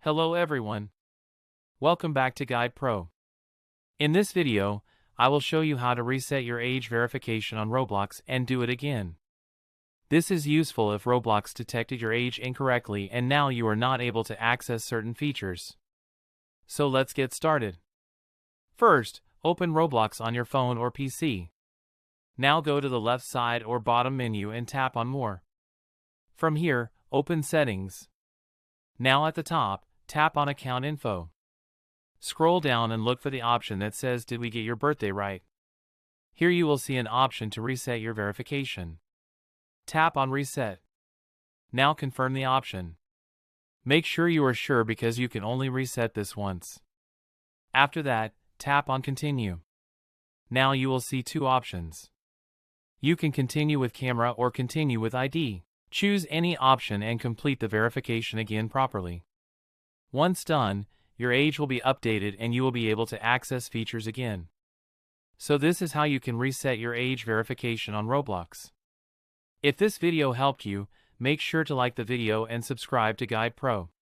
Hello everyone. Welcome back to Guide Pro. In this video, I will show you how to reset your age verification on Roblox and do it again. This is useful if Roblox detected your age incorrectly and now you are not able to access certain features. So let's get started. First, open Roblox on your phone or PC. Now go to the left side or bottom menu and tap on More. From here, open Settings. Now at the top, tap on Account Info. Scroll down and look for the option that says Did we get your birthday right? Here you will see an option to reset your verification. Tap on Reset. Now confirm the option. Make sure you are sure because you can only reset this once. After that, tap on Continue. Now you will see two options. You can continue with camera or continue with ID. Choose any option and complete the verification again properly. Once done, your age will be updated and you will be able to access features again. So this is how you can reset your age verification on Roblox. If this video helped you, make sure to like the video and subscribe to Guide Pro.